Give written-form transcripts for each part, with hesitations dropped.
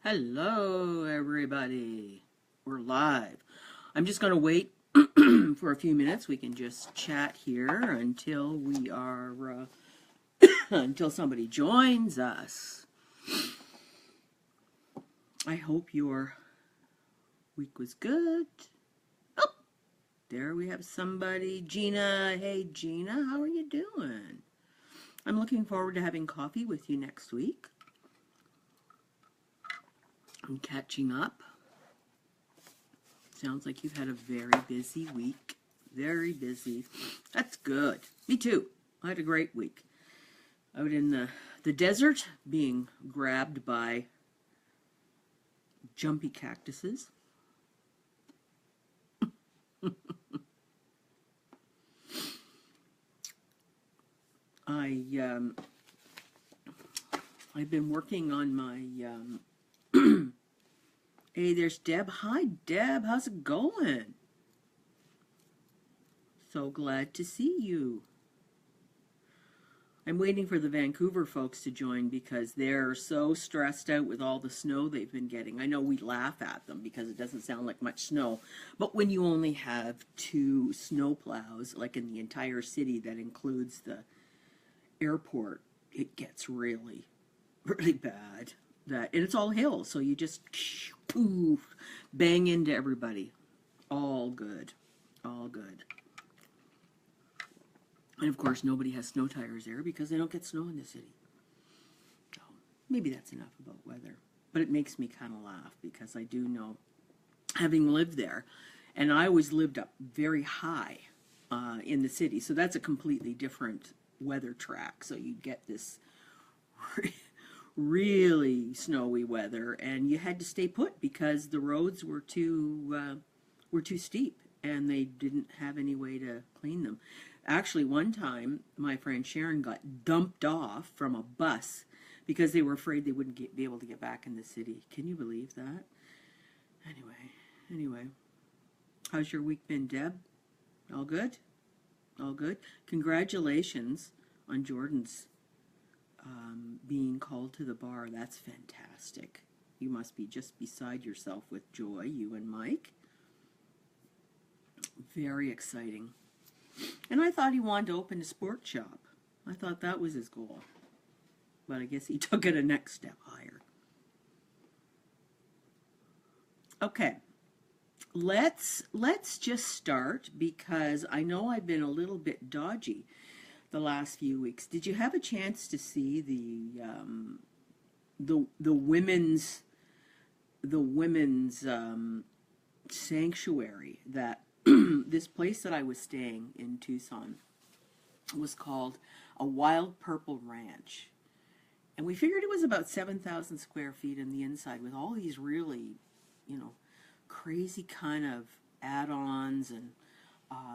Hello, everybody. We're live. I'm just going to wait for a few minutes. We can just chat here until we are, until somebody joins us. I hope your week was good. Oh, there we have somebody. Gina. Hey, Gina, how are you doing? I'm looking forward to having coffee with you next week. I'm catching up. Sounds like you've had a very busy week. Very busy. That's good. Me too. I had a great week. Out in the desert, being grabbed by jumpy cactuses. I've been working on my hey, there's Deb. Hi, Deb. How's it going? So glad to see you. I'm waiting for the Vancouver folks to join because they're so stressed out with all the snow they've been getting. I know we laugh at them because it doesn't sound like much snow, but when you only have 2 snow plows, like in the entire city that includes the airport, it gets really, really bad. And it's all hills, so you just poof, bang into everybody. All good. All good. And of course, nobody has snow tires there because they don't get snow in the city. So maybe that's enough about weather. But it makes me kind of laugh because I do know, having lived there, and I always lived up very high in the city, so that's a completely different weather track. So you get this really snowy weather, and you had to stay put because the roads were too steep, and they didn't have any way to clean them. Actually, one time, my friend Sharon got dumped off from a bus because they were afraid they wouldn't be able to get back in the city. Can you believe that? Anyway, how's your week been, Deb? All good? All good? Congratulations on Jordan's being called to the bar. That's fantastic. You must be just beside yourself with joy, you and Mike. Very exciting. And I thought he wanted to open a sports shop. I thought that was his goal. But I guess he took it a next step higher. Okay. Let's just start because I know I've been a little bit dodgy the last few weeks. Did you have a chance to see the women's sanctuary that this place that I was staying in Tucson was called a Wild Purple Ranch, and we figured it was about 7,000 square feet in the inside with all these really, crazy kind of add-ons, and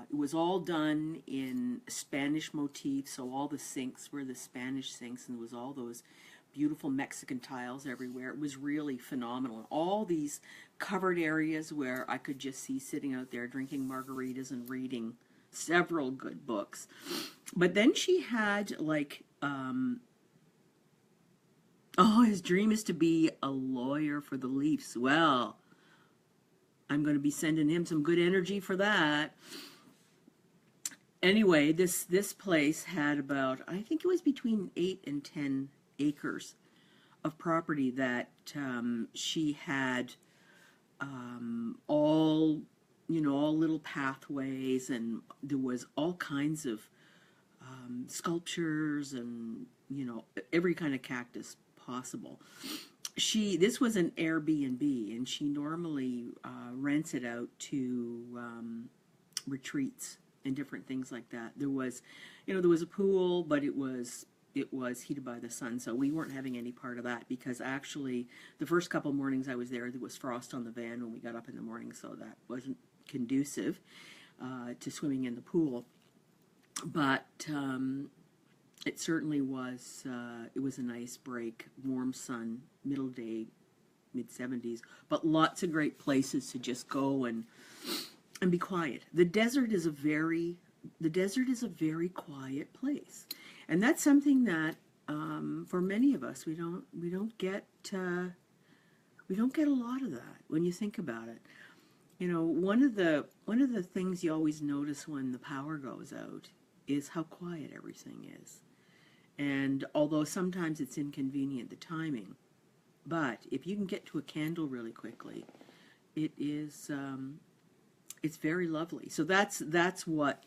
it was all done in Spanish motifs, so all the sinks were the Spanish sinks, and there was all those beautiful Mexican tiles everywhere. It was really phenomenal. All these covered areas where I could just see sitting out there drinking margaritas and reading several good books. But then she had his dream is to be a lawyer for the Leafs. Well, I'm going to be sending him some good energy for that. Anyway, this place had about, I think it was between 8 and 10 acres of property that she had all little pathways, and there was all kinds of sculptures and every kind of cactus possible. This was an Airbnb, and she normally rents it out to retreats and different things like that. There was a pool, but it was heated by the sun, so we weren't having any part of that because actually the first couple mornings I was there was frost on the van when we got up in the morning, so that wasn't conducive to swimming in the pool. But it certainly was. It was a nice break, warm sun, middle day, mid-70s, but lots of great places to just go and be quiet. The desert is a very quiet place, and that's something that for many of us we don't get We don't get a lot of that when you think about it. You know, one of the things you always notice when the power goes out is how quiet everything is. And although sometimes it's inconvenient, the timing, but if you can get to a candle really quickly, it is it's very lovely. So that's what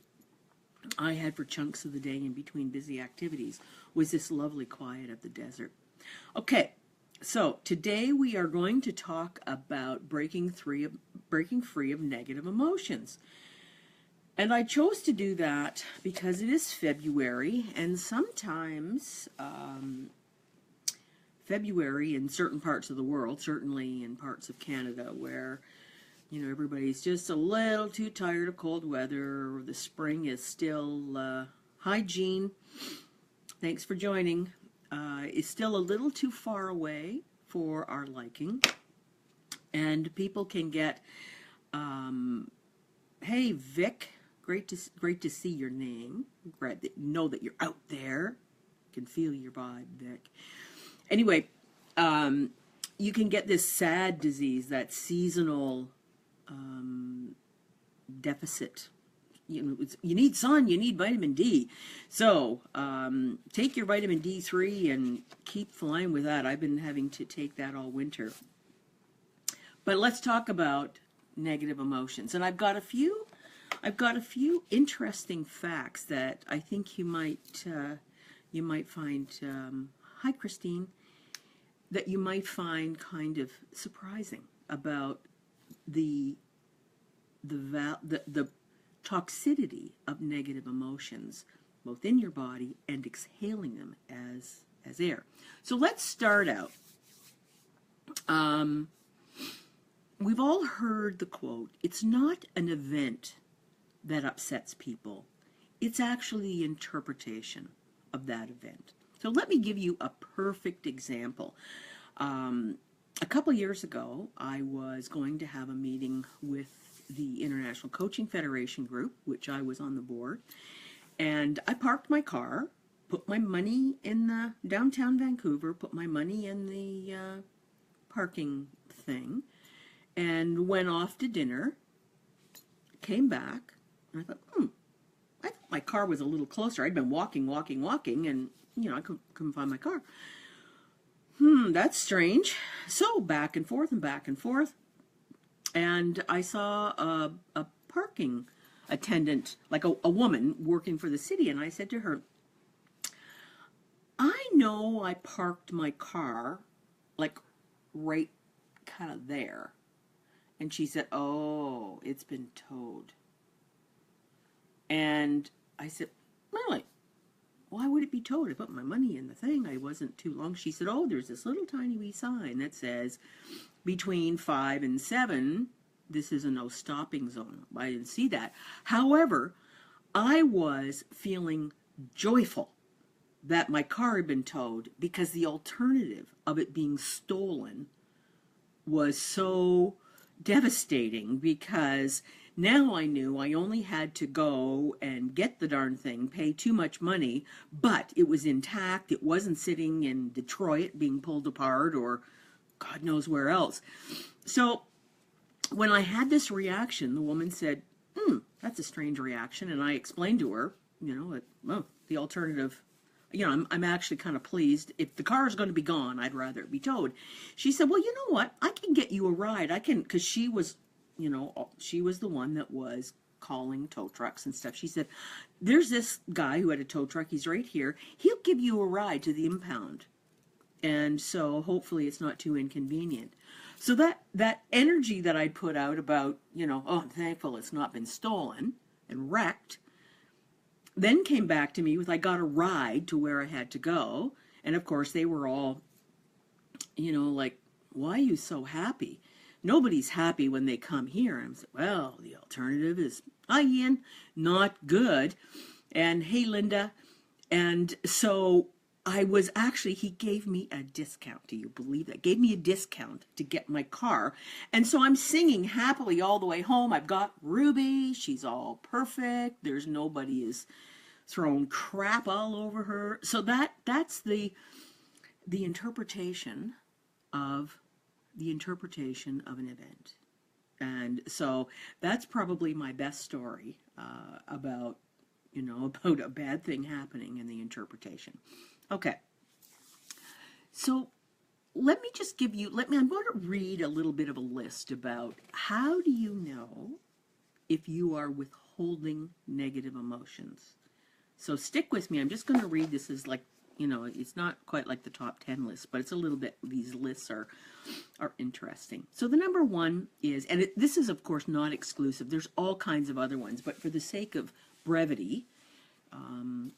I had for chunks of the day in between busy activities, was this lovely quiet of the desert. Okay, so today we are going to talk about breaking free of negative emotions. And I chose to do that because it is February, and sometimes February in certain parts of the world, certainly in parts of Canada, where everybody's just a little too tired of cold weather, or the spring is still, hi Jean, thanks for joining, is still a little too far away for our liking, and people can get, hey Vic, great to see your name, know that you're out there, can feel your vibe, Vic. Anyway, you can get this sad disease, that seasonal deficit. You need sun, you need vitamin D. So take your vitamin D3 and keep flying with that. I've been having to take that all winter. But let's talk about negative emotions. And I've got a few interesting facts that I think you might find. Hi, Christine. That you might find kind of surprising about the toxicity of negative emotions, both in your body and exhaling them as air. So let's start out. We've all heard the quote, "It's not an event that upsets people. It's actually the interpretation of that event." So let me give you a perfect example. A couple years ago, I was going to have a meeting with the International Coaching Federation group, which I was on the board, and I parked my car, put my money in the downtown Vancouver, put my money in the parking thing, and went off to dinner, came back, and I thought, I thought my car was a little closer. I'd been walking, and, I couldn't find my car. That's strange. So back and forth, and I saw a parking attendant, like a woman working for the city, and I said to her, "I know I parked my car, like, right kind of there." And she said, "Oh, it's been towed." And I said, "Really? Why would it be towed? I put my money in the thing. I wasn't too long." She said, "Oh, there's this little tiny wee sign that says between 5 and 7, this is a no stopping zone." I didn't see that. However, I was feeling joyful that my car had been towed, because the alternative of it being stolen was so devastating, because now I knew I only had to go and get the darn thing, pay too much money, but it was intact. It wasn't sitting in Detroit being pulled apart or God knows where else. So when I had this reaction, the woman said, "That's a strange reaction." And I explained to her, the alternative, I'm actually kind of pleased. If the car is going to be gone, I'd rather it be towed. She said, "Well, you know what? I can get you a ride. I can," because she was the one that was calling tow trucks and stuff. She said, "There's this guy who had a tow truck. He's right here. He'll give you a ride to the impound. And so hopefully it's not too inconvenient." So that energy that I put out about, I'm thankful it's not been stolen and wrecked, then came back to me with, I got a ride to where I had to go. And of course they were all, like, "Why are you so happy?" Nobody's happy when they come here. And I'm saying, well, the alternative is, "Hi, Ian," not good. And "Hey, Linda." And so he gave me a discount. Do you believe that? Gave me a discount to get my car. And so I'm singing happily all the way home. I've got Ruby. She's all perfect. There's nobody is throwing crap all over her. So that's the interpretation of the interpretation of an event. And so that's probably my best story about, about a bad thing happening and the interpretation. Okay. So let me just give you, I'm going to read a little bit of a list about how do you know if you are withholding negative emotions. So stick with me. I'm just going to read this as like, it's not quite like the top 10 list, but it's a little bit, these lists are interesting. So the number one is, and this is of course not exclusive, there's all kinds of other ones, but for the sake of brevity, I'm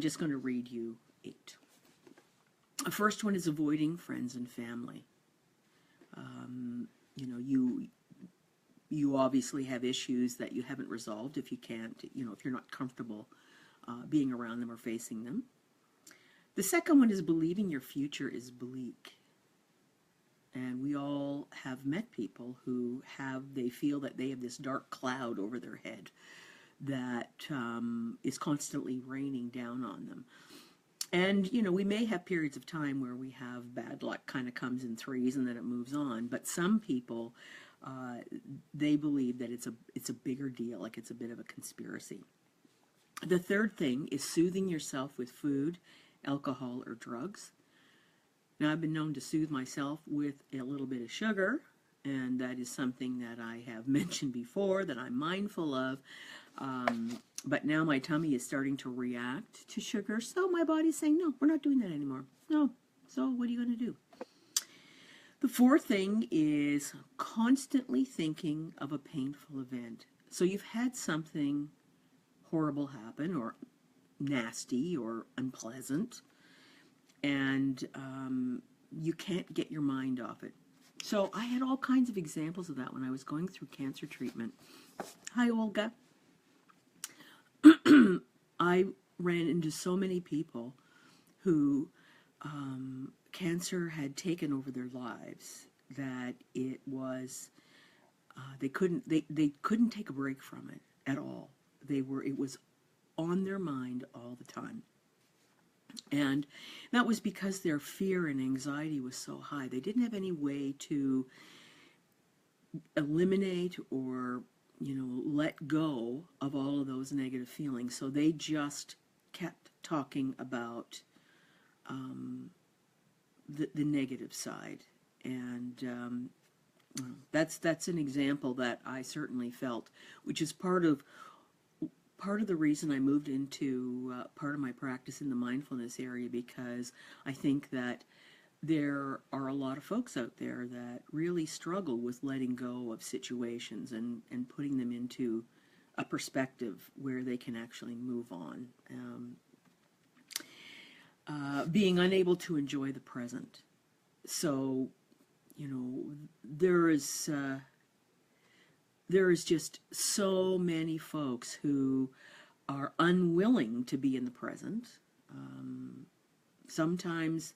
just going to read you 8. The first one is avoiding friends and family. You obviously have issues that you haven't resolved if you can't, if you're not comfortable being around them or facing them. The second one is believing your future is bleak. And we all have met people who they feel that they have this dark cloud over their head that is constantly raining down on them. And, we may have periods of time where we have bad luck kind of comes in threes and then it moves on. But some people, they believe that it's a bigger deal, like it's a bit of a conspiracy. The third thing is soothing yourself with food, alcohol, or drugs. Now, I've been known to soothe myself with a little bit of sugar, and that is something that I have mentioned before that I'm mindful of. But now my tummy is starting to react to sugar, so my body's saying, no, we're not doing that anymore. No. So what are you going to do? The fourth thing is constantly thinking of a painful event. So you've had something horrible happen, or nasty, or unpleasant, and you can't get your mind off it. So I had all kinds of examples of that when I was going through cancer treatment. Hi, Olga. I ran into so many people who cancer had taken over their lives that it was they couldn't take a break from it at all. It was on their mind all the time. And that was because their fear and anxiety was so high. They didn't have any way to eliminate or, let go of all of those negative feelings. So they just kept talking about the negative side. And that's an example that I certainly felt, which is part of the reason I moved into part of my practice in the mindfulness area, because I think that there are a lot of folks out there that really struggle with letting go of situations and putting them into a perspective where they can actually move on. Being unable to enjoy the present. So, there is just so many folks who are unwilling to be in the present. Sometimes,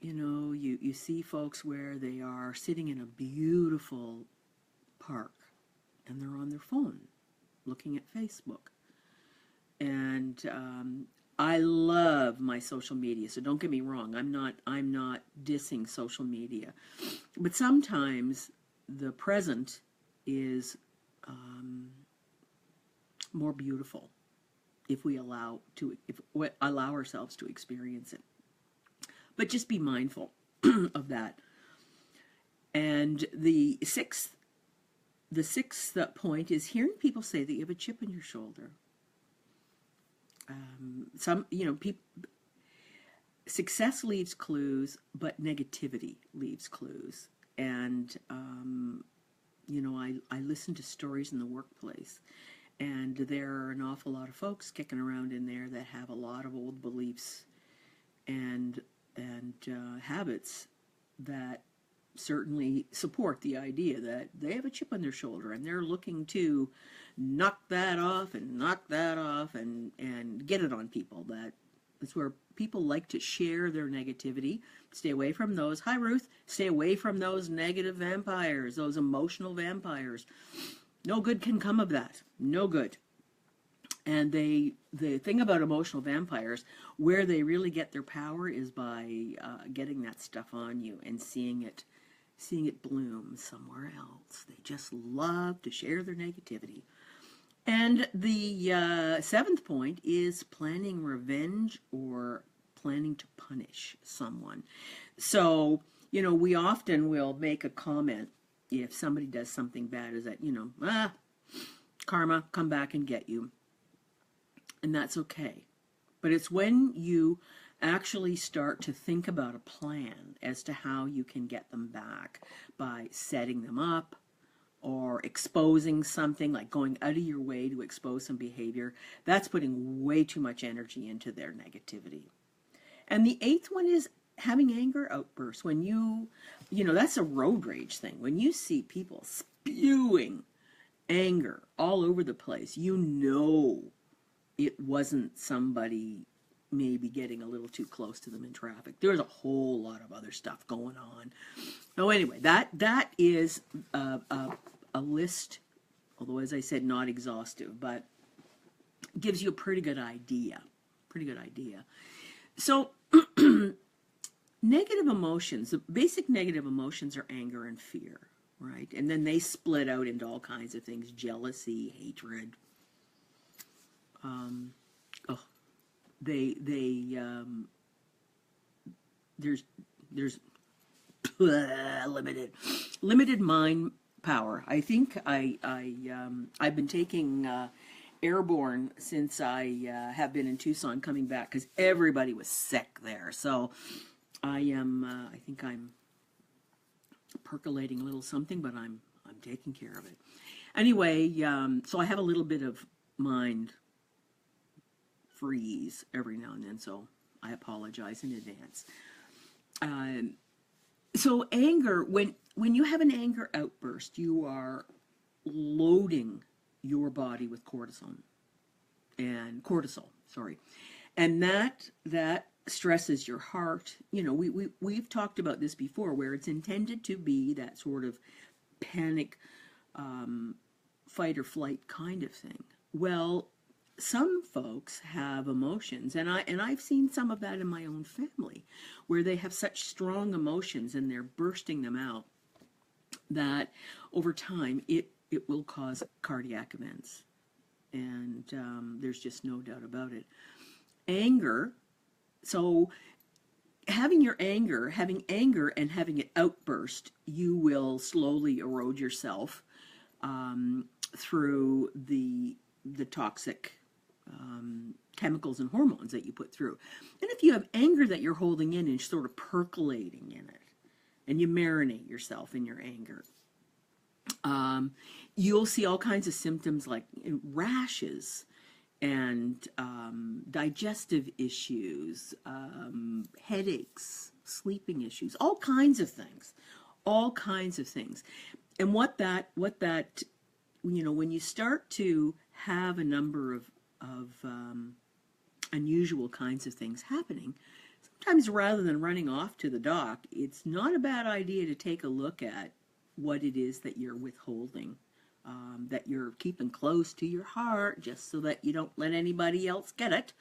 you see folks where they are sitting in a beautiful park and they're on their phone looking at Facebook. And I love my social media, so don't get me wrong. I'm not dissing social media. But sometimes the present is more beautiful if we allow ourselves to experience it. But just be mindful of that. And the sixth point is hearing people say that you have a chip on your shoulder. Success leaves clues, but negativity leaves clues. And I listen to stories in the workplace, and there are an awful lot of folks kicking around in there that have a lot of old beliefs and habits that certainly support the idea that they have a chip on their shoulder and they're looking to knock that off and get it on people. That's where people like to share their negativity. Stay away from those. Hi, Ruth. Stay away from those negative vampires, those emotional vampires. No good can come of that. No good. And the thing about emotional vampires, where they really get their power is by getting that stuff on you and seeing it seeing it bloom somewhere else. They just love to share their negativity. And the seventh point is planning revenge or planning to punish someone. So, we often will make a comment if somebody does something bad, is that, karma, come back and get you. And that's okay. But it's when you actually start to think about a plan as to how you can get them back by setting them up or exposing something, like going out of your way to expose some behavior. That's putting way too much energy into their negativity. And the eighth one is having anger outbursts. When that's a road rage thing. When you see people spewing anger all over the place, it wasn't somebody maybe getting a little too close to them in traffic. There's a whole lot of other stuff going on. So anyway, that is a list, although as I said, not exhaustive, but gives you a pretty good idea. So negative emotions, the basic negative emotions are anger and fear, right? And then they split out into all kinds of things: jealousy, hatred. There's limited mind power. I think I've been taking airborne since I have been in Tucson, coming back because everybody was sick there. So I think I'm percolating a little something, but I'm taking care of it. Anyway, so I have a little bit of mind freeze every now and then, so I apologize in advance. So anger, when you have an anger outburst, you are loading your body with cortisol, and that stresses your heart. We've talked about this before, where it's intended to be that sort of panic, fight or flight kind of thing. Well, some folks have emotions, and I've seen some of that in my own family, where they have such strong emotions and they're bursting them out, that over time it will cause cardiac events. And there's just no doubt about it. Anger, so having anger and having it outburst, you will slowly erode yourself through the toxic chemicals and hormones that you put through. And if you have anger that you're holding in and sort of percolating in it, and you marinate yourself in your anger, you'll see all kinds of symptoms like rashes and digestive issues, headaches, sleeping issues, all kinds of things. And what that when you start to have a number of unusual kinds of things happening, sometimes rather than running off to the doc, it's not a bad idea to take a look at what it is that you're withholding, that you're keeping close to your heart, just so that you don't let anybody else get it.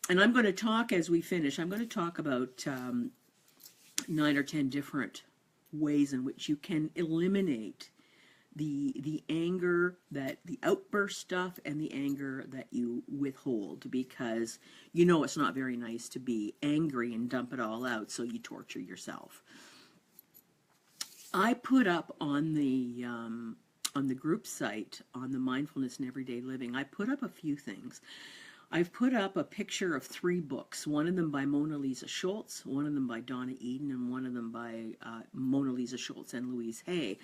And I'm going to talk, as we finish, I'm going to talk about 9 or 10 different ways in which you can eliminate the anger, that the outburst stuff, and the anger that you withhold, because it's not very nice to be angry and dump it all out, so you torture yourself. I put up on the group site, on the Mindfulness in Everyday Living, I put up a few things. I've put up a picture of 3 books, one of them by Mona Lisa Schultz, one of them by Donna Eden, and one of them by Mona Lisa Schultz and Louise Hay,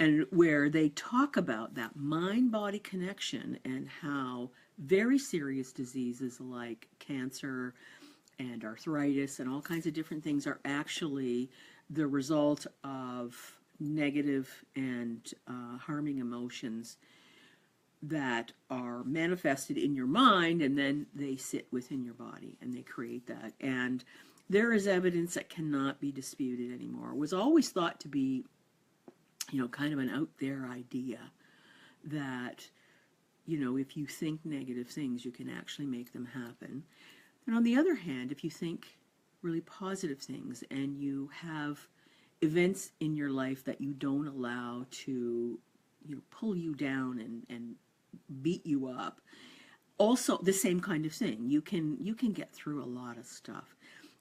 and where they talk about that mind-body connection and how very serious diseases like cancer and arthritis and all kinds of different things are actually the result of negative and harming emotions that are manifested in your mind, and then they sit within your body and they create that. And there is evidence that cannot be disputed anymore. It was always thought to be, kind of an out there idea that, if you think negative things, you can actually make them happen. And on the other hand, if you think really positive things and you have events in your life that you don't allow to, pull you down and beat you up. Also, the same kind of thing. You can get through a lot of stuff,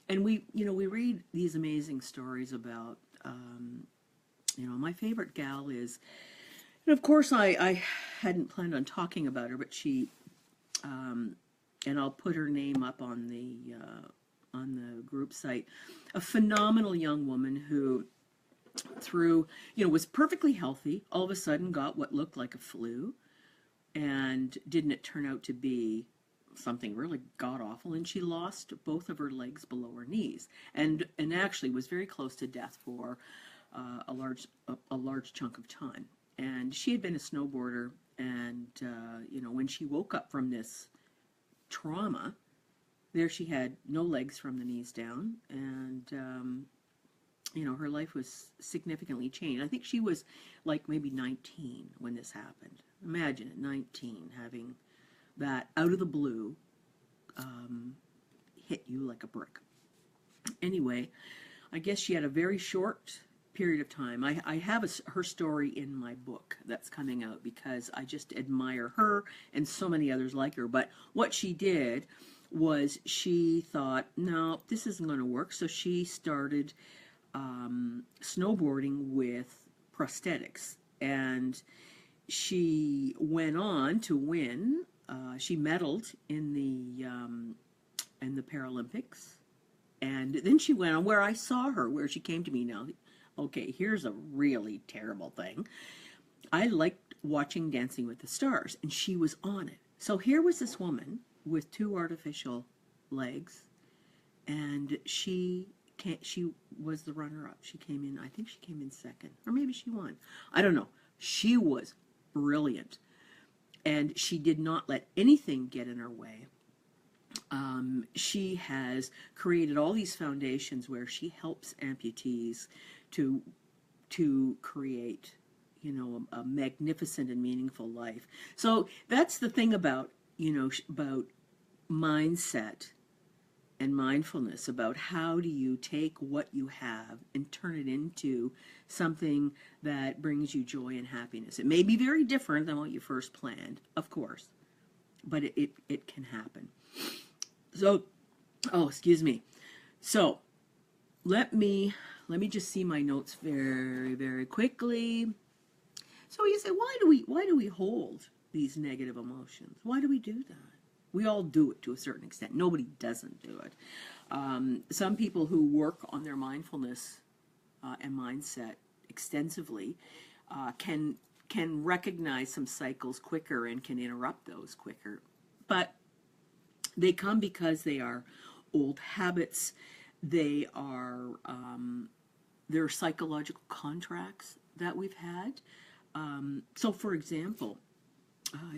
and we read these amazing stories about. My favorite gal is, and of course I hadn't planned on talking about her, but she, and I'll put her name up on the group site, a phenomenal young woman who, through, was perfectly healthy, all of a sudden got what looked like a flu, and didn't it turn out to be something really god awful, and she lost both of her legs below her knees, and actually was very close to death for a large chunk of time. And she had been a snowboarder, and when she woke up from this trauma, there she had no legs from the knees down, and her life was significantly changed. I think she was like maybe 19 when this happened. Imagine at 19 having that out of the blue hit you like a brick. Anyway, I guess she had a very short period of time. I have her story in my book that's coming out because I just admire her and so many others like her. But what she did was she thought, no, this isn't going to work. So she started snowboarding with prosthetics, and she went on to win. She medaled in the Paralympics, and then she went on where I saw her, where she came to me now. Okay, here's a really terrible thing. I liked watching Dancing with the Stars, and she was on it. So here was this woman with 2 artificial legs, and she was the runner-up. She came in, I think she came in second, or maybe she won. I don't know. She was brilliant, and she did not let anything get in her way. She has created all these foundations where she helps amputees to create, a magnificent and meaningful life. So that's the thing about, about mindset and mindfulness, about how do you take what you have and turn it into something that brings you joy and happiness. It may be very different than what you first planned, of course, but it can happen. So, excuse me. So let me just see my notes very, very quickly. So you say, why do we hold these negative emotions? Why do we do that? We all do it to a certain extent. Nobody doesn't do it. Some people who work on their mindfulness and mindset extensively can recognize some cycles quicker and can interrupt those quicker. But they come because they are old habits. They are they're psychological contracts that we've had. So, for example,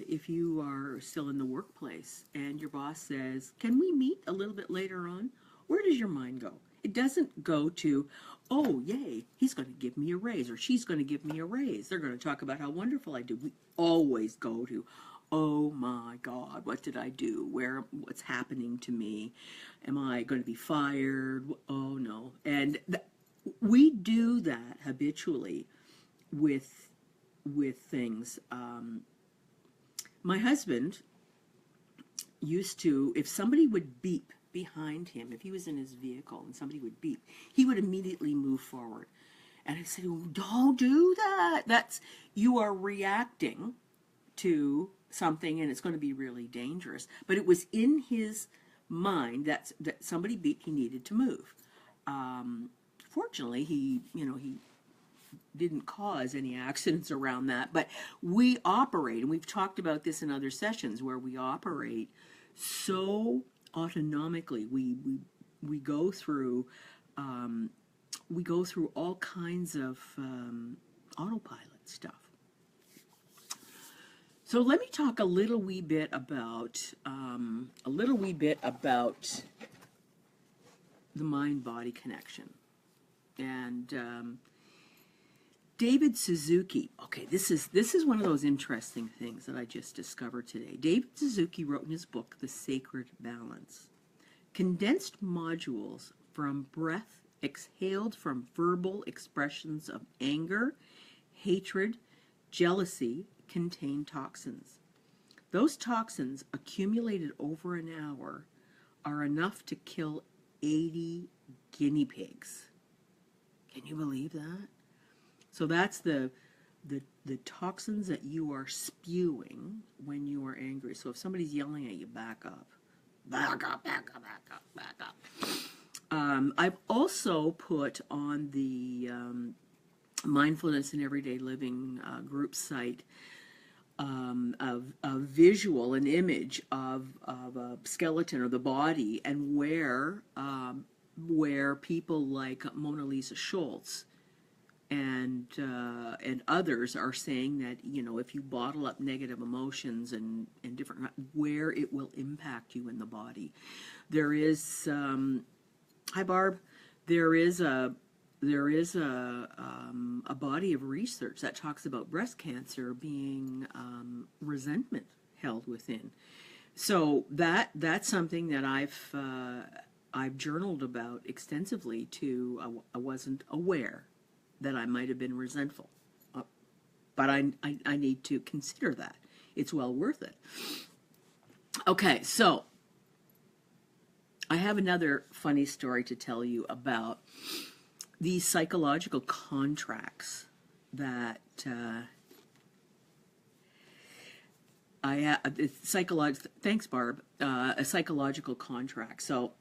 if you are still in the workplace and your boss says, "Can we meet a little bit later on?" Where does your mind go? It doesn't go to, "Oh, yay, he's going to give me a raise," or "She's going to give me a raise. They're going to talk about how wonderful I do." We always go to, "Oh my God, what did I do? What's happening to me? Am I going to be fired? Oh no." And we do that habitually with things. My husband used to, if somebody would beep behind him, if he was in his vehicle and somebody would beep, he would immediately move forward. And I said, "Oh, don't do that. You are reacting to something, and it's going to be really dangerous." But it was in his mind that somebody beeped, he needed to move. Fortunately, he didn't cause any accidents around that, but we operate, and we've talked about this in other sessions, where we operate so autonomically. We go through all kinds of autopilot stuff. So let me talk a little wee bit about the mind-body connection. And David Suzuki. Okay, this is one of those interesting things that I just discovered today. David Suzuki wrote in his book, The Sacred Balance, condensed modules from breath exhaled from verbal expressions of anger, hatred, jealousy contain toxins. Those toxins, accumulated over an hour, are enough to kill 80 guinea pigs. Can you believe that? So that's the toxins that you are spewing when you are angry. So if somebody's yelling at you, back up. Back up, back up, back up, back up. I've also put on the Mindfulness in Everyday Living group site a visual, an image of a skeleton or the body, and where people like Mona Lisa Schultz and others are saying that, you know, if you bottle up negative emotions and different, where it will impact you in the body. There is hi Barb, there is a body of research that talks about breast cancer being resentment held within. So that's something that I've journaled about extensively too. I wasn't aware that I might have been resentful, but I need to consider that. It's well worth it. Okay, so I have another funny story to tell you about these psychological contracts that thanks Barb, a psychological contract. So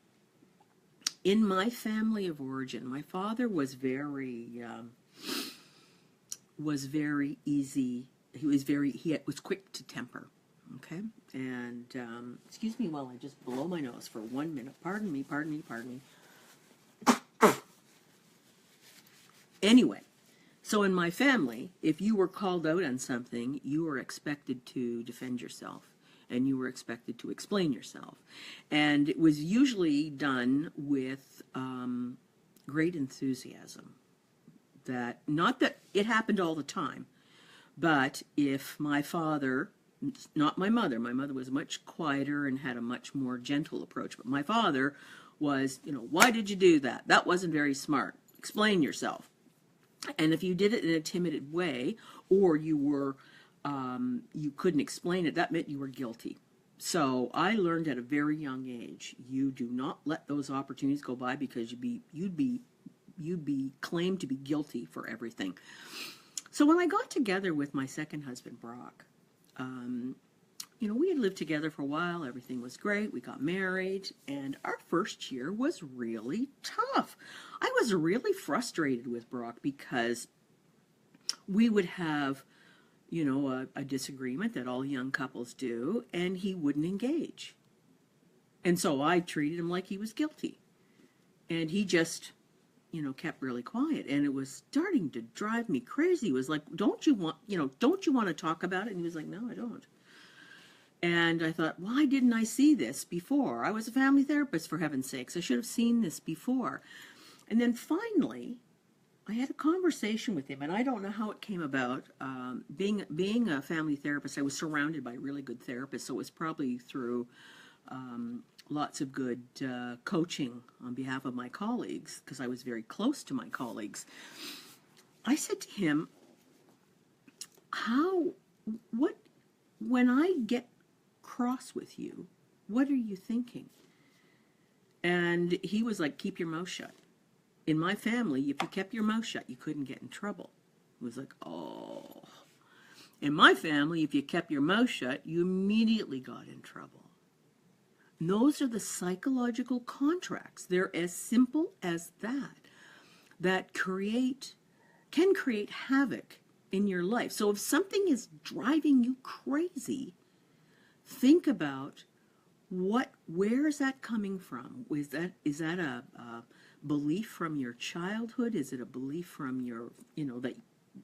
in my family of origin, my father was very easy. He was quick to temper. Okay, and excuse me while I just blow my nose for 1 minute. Pardon me. Anyway, so in my family, if you were called out on something, you were expected to defend yourself, and you were expected to explain yourself. And it was usually done with great enthusiasm. Not that it happened all the time, but if my father, not my mother was much quieter and had a much more gentle approach, but my father was, you know, why did you do that? That wasn't very smart. Explain yourself. And if you did it in a timid way, or you couldn't explain it, that meant you were guilty. So I learned at a very young age, you do not let those opportunities go by, because you'd be claimed to be guilty for everything. So when I got together with my second husband, Brock, you know, we had lived together for a while. Everything was great. We got married, and our first year was really tough. I was really frustrated with Brock because we would have, you know, a disagreement that all young couples do, and he wouldn't engage. And so I treated him like he was guilty. And he just, you know, kept really quiet, and it was starting to drive me crazy. It was like, don't you want to talk about it? And he was like, no, I don't. And I thought, why didn't I see this before? I was a family therapist, for heaven's sakes. I should have seen this before. And then finally, I had a conversation with him, and I don't know how it came about. Being a family therapist, I was surrounded by really good therapists, so it was probably through lots of good coaching on behalf of my colleagues, because I was very close to my colleagues. I said to him, when I get cross with you, what are you thinking? And he was like, keep your mouth shut. In my family, if you kept your mouth shut, you couldn't get in trouble. It was like, oh. In my family, if you kept your mouth shut, you immediately got in trouble. And those are the psychological contracts. They're as simple as that can create havoc in your life. So if something is driving you crazy, think about where is that coming from? Is that a belief from your childhood? Is it a belief from your, you know,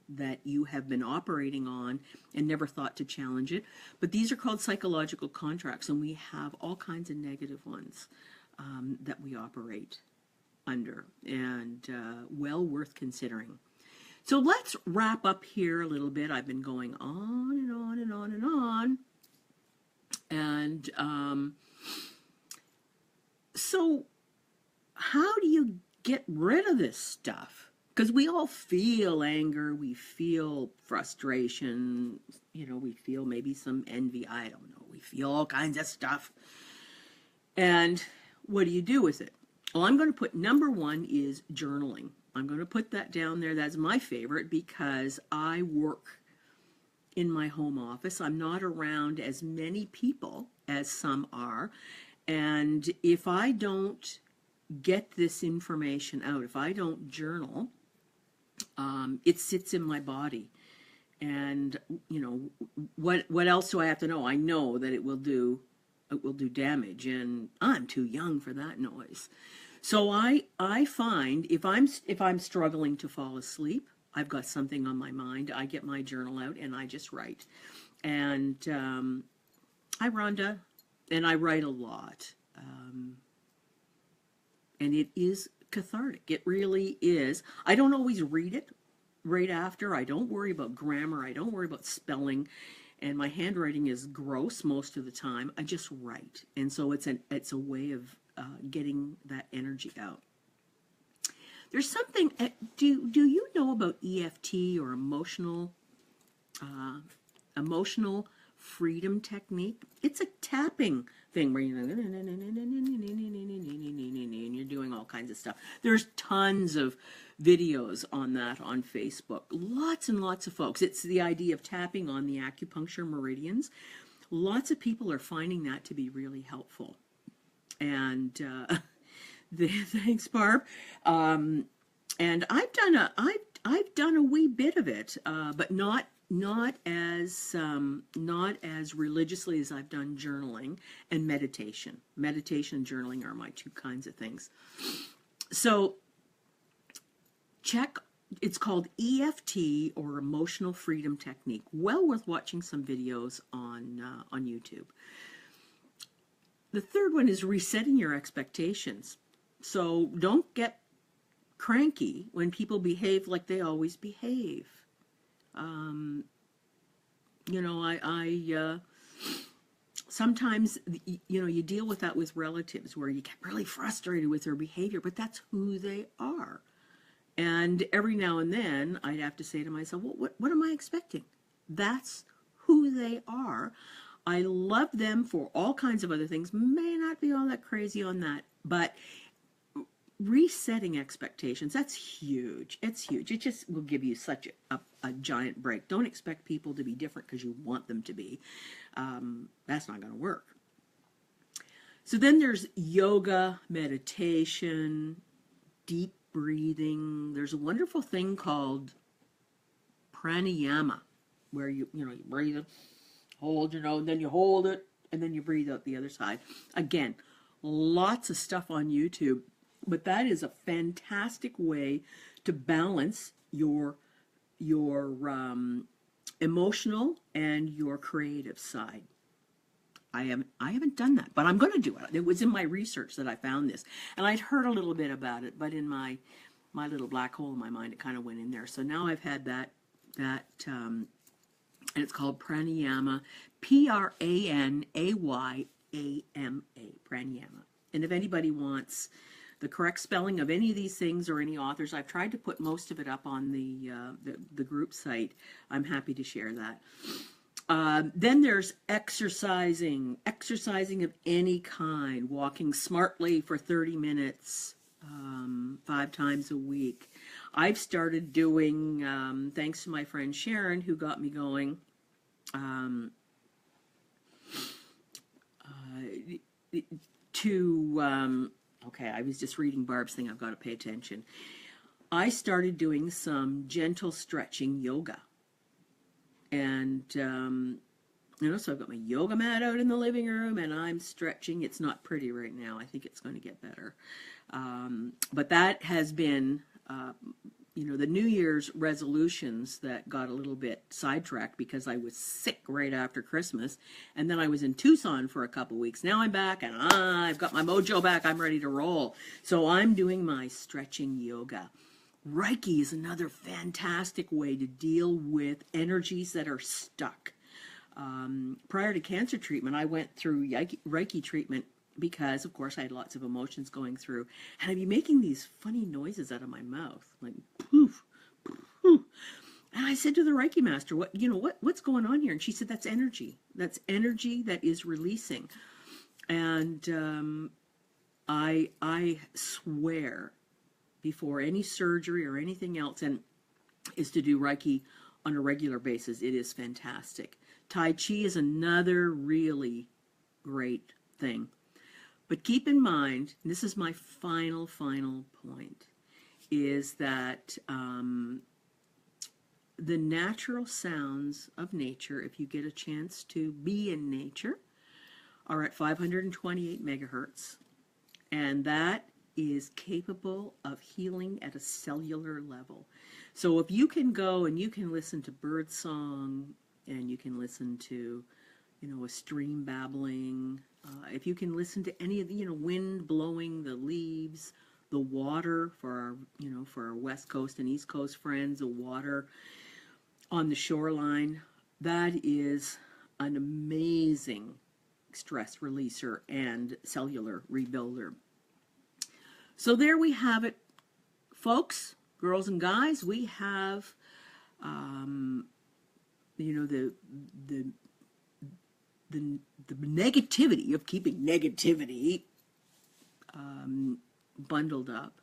that you have been operating on and never thought to challenge it? But these are called psychological contracts, and we have all kinds of negative ones that we operate under, and well worth considering. So let's wrap up here a little bit. I've been going on and on and on and on. And so how do you get rid of this stuff. Because we all feel anger, we feel frustration, we feel maybe some envy, I don't know. We feel all kinds of stuff. And what do you do with it? Well, I'm going to put number one is journaling. I'm going to put that down there. That's my favorite because I work in my home office. I'm not around as many people as some are. And if I don't get this information out, if I don't journal, it sits in my body. And, what else do I have to know? I know that it will do damage, and I'm too young for that noise. So I find if I'm struggling to fall asleep, I've got something on my mind, I get my journal out and I just write. And hi, Rhonda. And I write a lot. And it is cathartic. It really is. I don't always read it right after. I don't worry about grammar. I don't worry about spelling. And my handwriting is gross most of the time. I just write. And so it's a way of getting that energy out. There's something, do you know about EFT or emotional freedom technique? It's a tapping thing where and you're doing all kinds of stuff. There's tons of videos on that on Facebook. Lots and lots of folks. It's the idea of tapping on the acupuncture meridians. Lots of people are finding that to be really helpful. And thanks, Barb. And I've done a wee bit of it, but not as religiously as I've done journaling and meditation. Meditation and journaling are my two kinds of things. So it's called EFT or Emotional Freedom Technique. Well worth watching some videos on YouTube. The third one is resetting your expectations. So don't get cranky when people behave like they always behave. Sometimes, you deal with that with relatives where you get really frustrated with their behavior, but that's who they are. And every now and then I'd have to say to myself, well, what am I expecting? That's who they are. I love them for all kinds of other things. May not be all that crazy on that, but resetting expectations, that's huge. It's huge. It just will give you such a giant break. Don't expect people to be different because you want them to be. That's not going to work. So then there's yoga, meditation, deep breathing. There's a wonderful thing called pranayama, where you breathe it, hold your nose, and then you hold it, and then you breathe out the other side. Again, lots of stuff on YouTube. But that is a fantastic way to balance your emotional and your creative side. I haven't done that, but I'm going to do it. It was in my research that I found this, and I'd heard a little bit about it, but in my little black hole in my mind, it kind of went in there. So now I've had that and it's called pranayama, pranayama, pranayama. And if anybody wants the correct spelling of any of these things or any authors, I've tried to put most of it up on the group site. I'm happy to share that. Then there's exercising of any kind, walking smartly for 30 minutes, 5 times a week. I've started doing, thanks to my friend Sharon, who got me going, okay, I was just reading Barb's thing. I've got to pay attention. I started doing some gentle stretching yoga. And, so I've got my yoga mat out in the living room and I'm stretching. It's not pretty right now. I think it's going to get better. But that has been, the New Year's resolutions that got a little bit sidetracked because I was sick right after Christmas. And then I was in Tucson for a couple weeks. Now I'm back and I've got my mojo back. I'm ready to roll. So I'm doing my stretching yoga. Reiki is another fantastic way to deal with energies that are stuck. Prior to cancer treatment, I went through Reiki treatment because, of course, I had lots of emotions going through, and I'd be making these funny noises out of my mouth, like poof, poof. And I said to the Reiki master, what's going on here? And she said, that's energy. That's energy that is releasing. And I swear before any surgery or anything else, and is to do Reiki on a regular basis. It is fantastic. Tai Chi is another really great thing. But keep in mind, and this is my final point, is that the natural sounds of nature, if you get a chance to be in nature, are at 528 megahertz. And that is capable of healing at a cellular level. So if you can go and you can listen to bird song, and you can listen to, a stream babbling, if you can listen to any of the, wind blowing the leaves, the water for our West Coast and East Coast friends, the water on the shoreline, that is an amazing stress releaser and cellular rebuilder. So there we have it, folks, girls and guys. We have, the negativity of keeping negativity bundled up.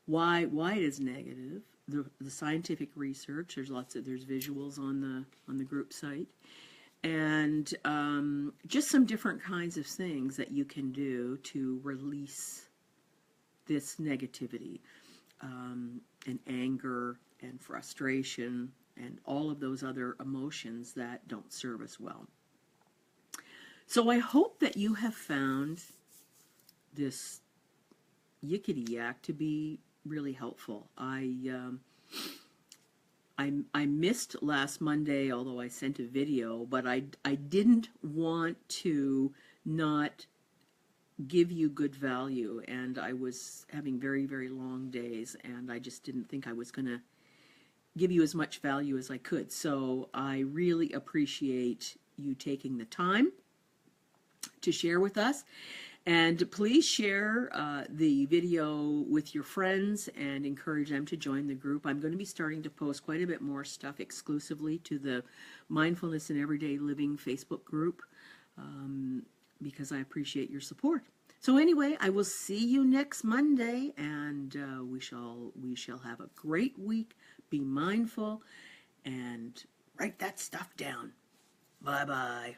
Why it is negative? The scientific research. There's visuals on the group site, and just some different kinds of things that you can do to release this negativity, and anger and frustration and all of those other emotions that don't serve us well. So I hope that you have found this yickety yak to be really helpful. I missed last Monday, although I sent a video, but I didn't want to not give you good value, and I was having very, very long days, and I just didn't think I was going to give you as much value as I could. So I really appreciate you taking the time to share with us, and please share the video with your friends and encourage them to join the group. I'm going to be starting to post quite a bit more stuff exclusively to the Mindfulness and Everyday Living Facebook group, because I appreciate your support. So anyway, I will see you next Monday, and we shall have a great week. Be mindful and write that stuff down. Bye-bye.